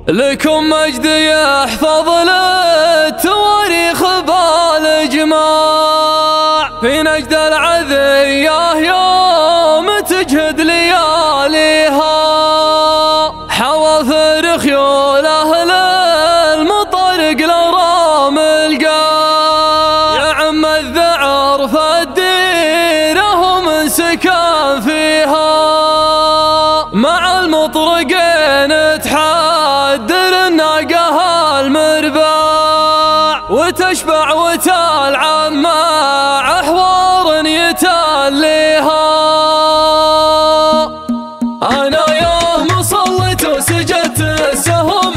لكم مجد يحفظ للتواريخ بالإجماع، في نجد العذية يوم تجهد لياليها، حوافر خيول أهل المطارق لرام القاع، يا عم الذعر فالديرة هم سكن فيها، مع المطرقين تحدر الناقة المرباع، وتشبع وتلعب مع أحوار يتليها. أنا يوم صليت وسجدت السهم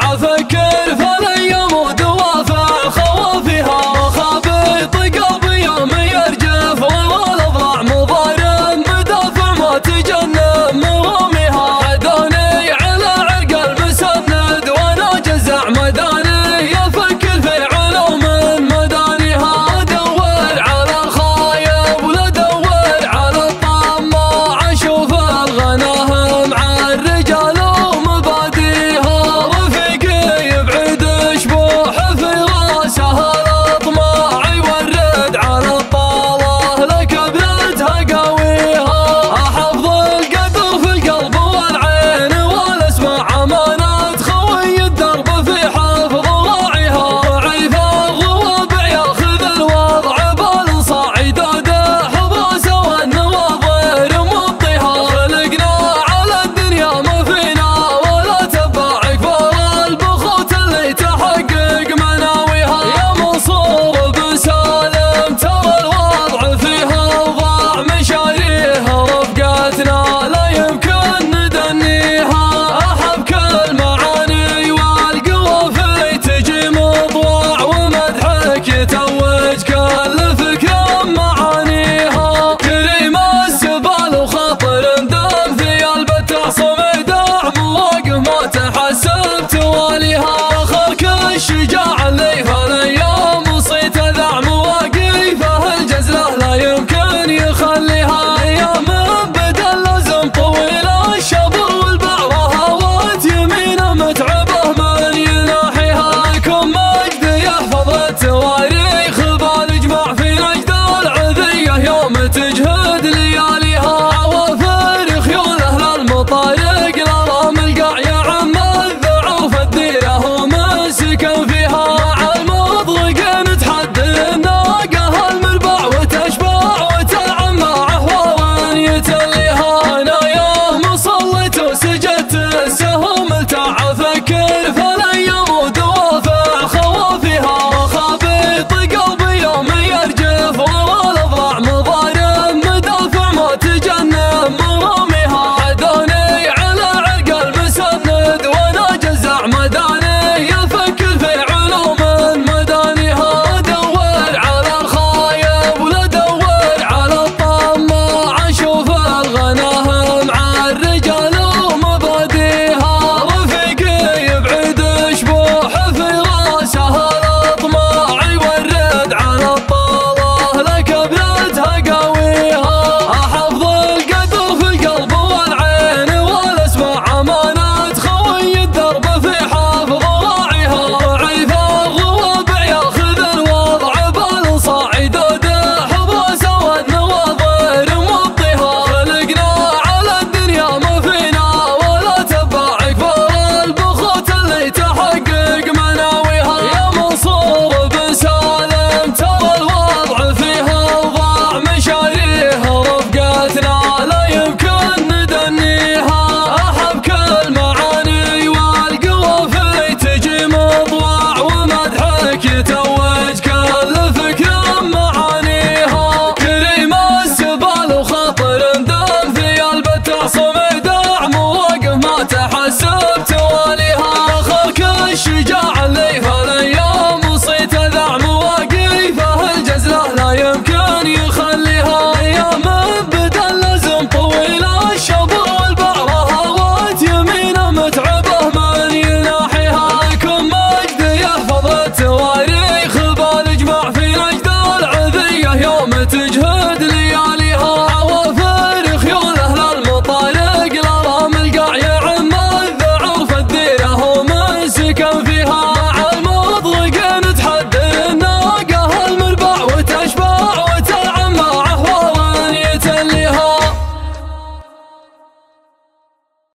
أفكر فالأيام ودوافع خوافها، وخابط قلبي يوم يرجف والأضلاع مضارب مدافع ما تجنب مراميها، عدوني على عرق المسند وأنا جزع مداني يفكر في علوم مدانيها، أدور على الخايب ولا أدور على الطماع، أشوف الغناهم على الرجال ومباديها، رفيقي يبعد شبوح في راسه الأطماع، يورد على الطاوة لكبرتها قويها، أحفظ القدر في القلب والعين والأسماع، أمانة خوي الدرب في حفظ راعيها، ضعيف الروابع ياخذ الوضع بالصعيد حباسه والنواظر موطيها، خلقنا على الدنيا ما فينا ولا تبع كبار البخوت اللي تحقق مناويها، يا منصور بسالم ترى الوضع فيها وضاع مشاريها، رفقتنا لا يمكن ندنيها، أحب كل معاني والقوافي تجي مطوع، ومدحك يتوج كل فكرة معانيها، كريم السبال وخاطر دم في البتع صمد مواقف ما تحسب تواليها، فخرك الشجاع اللي في الأيام وصيت ذع مواقفه الجزلة لا يمكن يخليها، أيام بدا اللزم طويل الشبر والباع وهوات يمينه متعبه من يناحيها، لكم مجد يحفظ التواريخ بالإجماع، في نجد العذية يوم تجهد لياليها، عوافر خيول أهل المطارق لرام القاع، يا عم الذعر فيها